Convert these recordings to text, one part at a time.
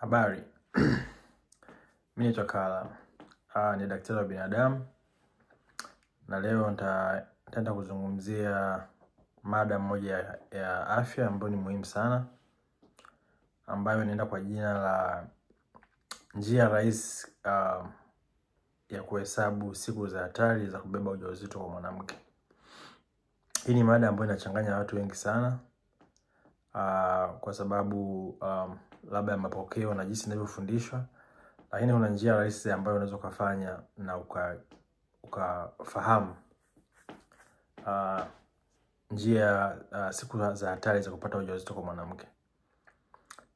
Habari. Mimi naitwa Kala. Ni daktari wa binadamu. Na leo nitaenda kuzungumzia mada moja ya afya ambayo ni muhimu sana, ambayo inaenda kwa jina la njia rahisi ya kuhesabu siku za hatari za kubeba ujauzito kwa mwanamke. Hii ni mada ambayo inachanganya watu wengi sana, kwa sababu labda ya mapokeo na jinsi inavyofundishwa. Lakini kuna njia rahisi ambayo unaweza kufanya na ukafahamu njia siku za hatari za kupata ujauzito kwa mwanamke.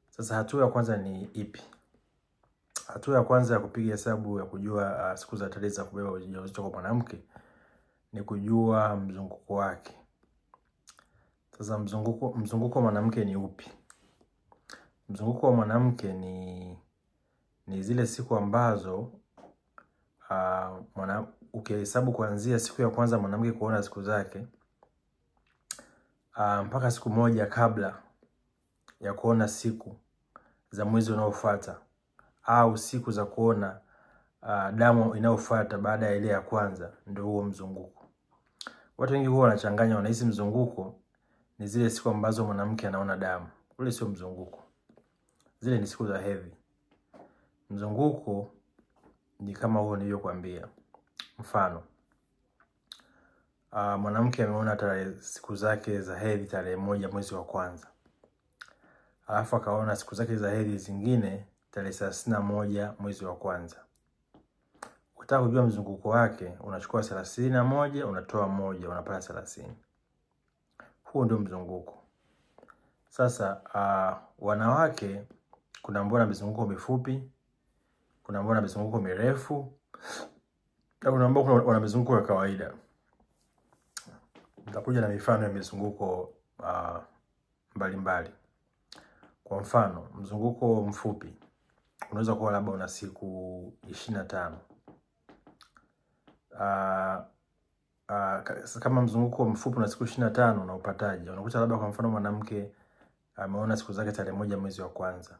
Sasa hatua ya kwanza ni ipi? Hatua ya kwanza ya kupiga hesabu ya kujua siku za hatari za kubeba ujauzito kwa mwanamke ni kujua mzunguko wake. Sasa mzunguko wa mwanamke ni upi? Mzunguko wa mwanamke ni zile siku ambazo ukihesabu kuanzia siku ya kwanza mwanamke kuona siku zake mpaka siku moja kabla ya kuona siku za mwezi unaofuata, au siku za kuona damu inayofuata baada ya ile ya kwanza, ndio huo mzunguko. Watu wengi huwa wanachanganya, wanahisi mzunguko ni zile siku ambazo mwanamke anaona damu. Ule sio mzunguko. Zile ni siku za hedhi. Mzunguko ni kama huo niliyokuambia. Mfano, mwanamke ameona siku zake za hedhi tarehe 1 mwezi wa kwanza. Alafu akaona siku zake za hedhi zingine tarehe 31 mwezi wa kwanza. Ukitaka kujua mzunguko wake, unachukua 31, unatoa 1, unapata 30. Huo ndio mzunguko. Sasa wanawake kuna ambao wana mizunguko mifupi, kuna ambao wana mizunguko mirefu, na kuna ambao wana mizunguko ya kawaida. Nitakuja na mifano ya mizunguko mbalimbali. Kwa mfano, mzunguko mfupi unaweza kuwa labda una siku 25. Kama mzunguko mfupi una siku 25, unaupataje? Unakuta labda kwa mfano mwanamke ameona siku zake tarehe 1 mwezi wa kwanza.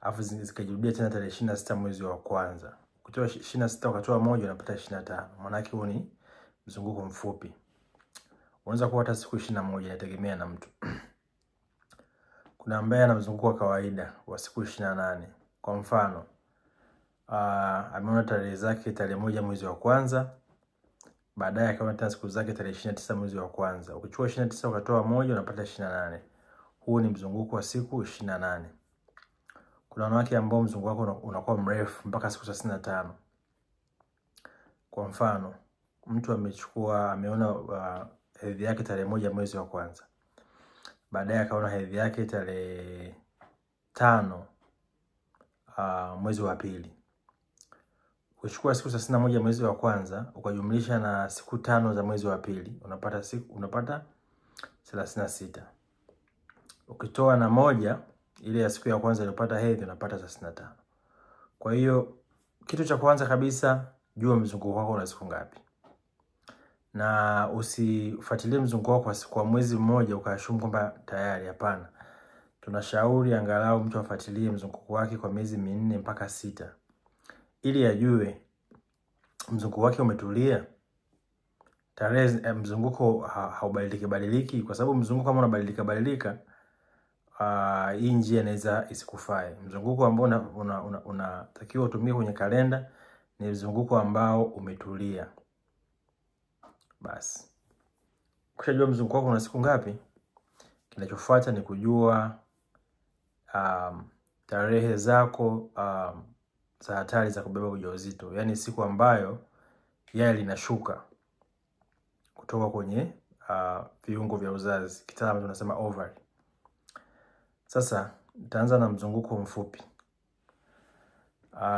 Alafu zikajirudia tena tarehe 26 mwezi wa kwanza. Ukitoa 26 ukatoa 1, unapata 25. Maana yake huo ni mzunguko mfupi. Unaweza kuwa hata siku 21, inategemea na mtu. Kuna ambaye ana mzunguko wa kawaida wa siku 28. Kwa mfano, ameona tarehe zake tarehe 1 mwezi wa kwanza, baadaye akaona tena siku zake tarehe 29 mwezi wa kwanza. Ukichukua 29 ukatoa 1, unapata 28. Huo ni mzunguko wa siku 28. Kuna wanawake ambao mzunguko wako unakuwa mrefu mpaka siku 35. Kwa mfano, mtu ameona hedhi yake tarehe 1 mwezi wa kwanza. Baadaye akaona hedhi yake tarehe 5 mwezi wa pili. Ukichukua siku 31 mwezi wa kwanza ukajumlisha na siku 5 za mwezi wa pili, unapata 36. Ukitoa na 1 ile ya siku ya kwanza iliyopata hedhi, unapata 35. Kwa hiyo kitu cha kwanza kabisa, jua mzunguko wako una siku ngapi. Na usifuatilie mzunguko wako kwa mwezi mmoja ukaashumu kwamba tayari. Hapana. Tunashauri angalau mtu afuatilie mzunguko wake kwa miezi 4 mpaka 6, ili ajue mzunguko wake umetulia. Tarehe mzunguko haubadiliki, kwa sababu mzunguko kama unabadilika, hii njia inaweza isikufae. Mzunguko ambao unatakiwa utumie kwenye kalenda ni mzunguko ambao umetulia. Basi. Ukishajua mzunguko wako una siku ngapi, kinachofuata ni kujua tarehe zako za hatari za kubeba ujauzito. Yaani siku ambayo yai linashuka kutoka kwenye viungo vya uzazi. Kitaalamu tunasema ovary. Sasa nitaanza na mzunguko mfupi.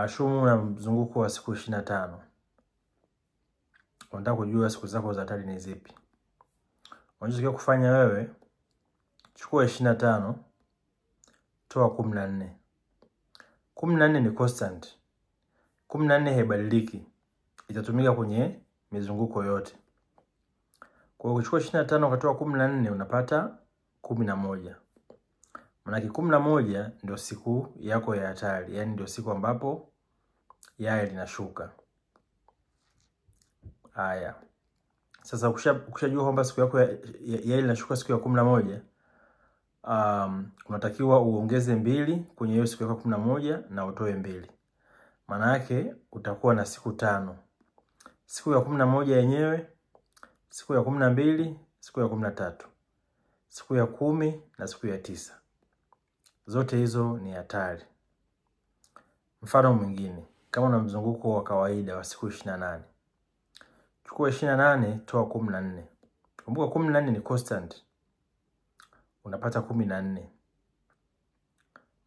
Shumu na mzunguko wa siku 25. Unataka kujua siku zako za hatari ni zipi. Unachotakiwa kufanya wewe, chukua 25, toa 14. 14 ni constant. 14 haibadiliki. Itatumika kwenye mizunguko yote. Kwa hiyo ukichukua 25 ukatoa 14, unapata 11. Maana 11 ndio siku yako ya hatari, yani ndio siku ambapo yai linashuka. Haya. Sasa ukishajua kwamba siku yako yai linashuka siku ya 11, unatakiwa uongeze 2 kwenye hiyo siku yako 11 na utoe 2. Maana yake utakuwa na siku 5. Siku ya 11 yenyewe, siku ya 12, siku ya 13, siku ya 10 na siku ya 9. Zote hizo ni hatari. Mfano mwingine, kama una mzunguko wa kawaida wa siku 28. Chukua 28 toa 14. Kumbuka 14 ni constant. Unapata 14.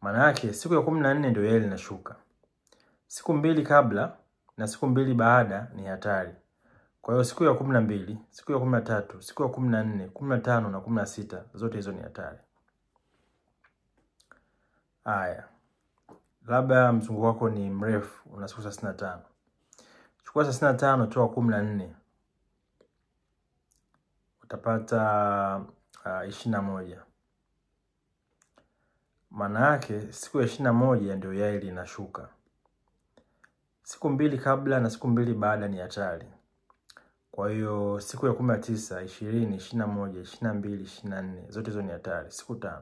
Maana yake siku ya 14 ndio yai linashuka. Siku 2 kabla na siku 2 baada ni hatari. Kwa hiyo siku ya 12, siku ya 13, siku ya 14, 15 na 16 zote hizo ni hatari. Haya. Labda mzunguko wako ni mrefu, una siku 35. Chukua 35 toa 14. Utapata 21. Maana yake siku ya 21 ndio yai linashuka. Siku 2 kabla na siku 2 baada ni hatari. Kwa hiyo siku ya 19, 20, 21, 22, 24 zote hizo ni hatari, siku 5.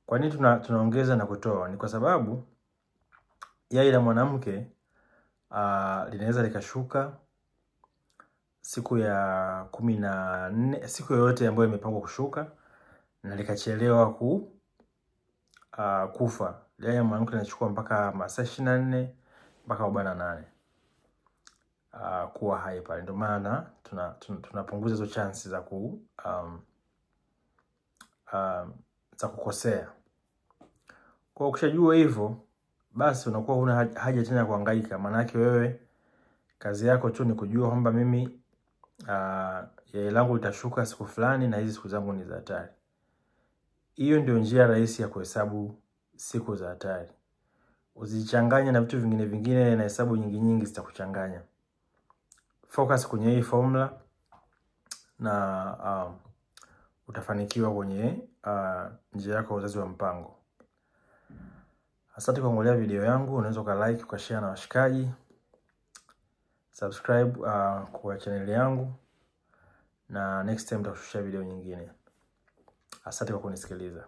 Kwa nini tunaongeza na kutoa? Ni kwa sababu yai la mwanamke linaweza likashuka siku ya 14, siku yoyote ambayo imepangwa kushuka, na likachelewa kufa. Yai la mwanamke linachukua mpaka masaa 24 mpaka 48 kuwa hai pale. Ndio maana tunapunguza hizo chances za kukosea. Kwa ukishajua hivyo, basi unakuwa huna haja tena kuhangaika. Maana yake wewe kazi yako tu ni kujua kwamba mimi yai langu litashuka siku fulani na hizi siku zangu ni za hatari. Hiyo ndio njia rahisi ya kuhesabu siku za hatari. Usichanganye na vitu vingine na hesabu nyingi zitakuchanganya. Focus kwenye hii formula na utafanikiwa kwenye njia yako ya uzazi wa mpango. Asante kwa kuangalia video yangu. Unaweza ka-like, ukashare na washikaji. Subscribe kwa channel yangu, na next time nitakushusha video nyingine. Asante kwa kunisikiliza.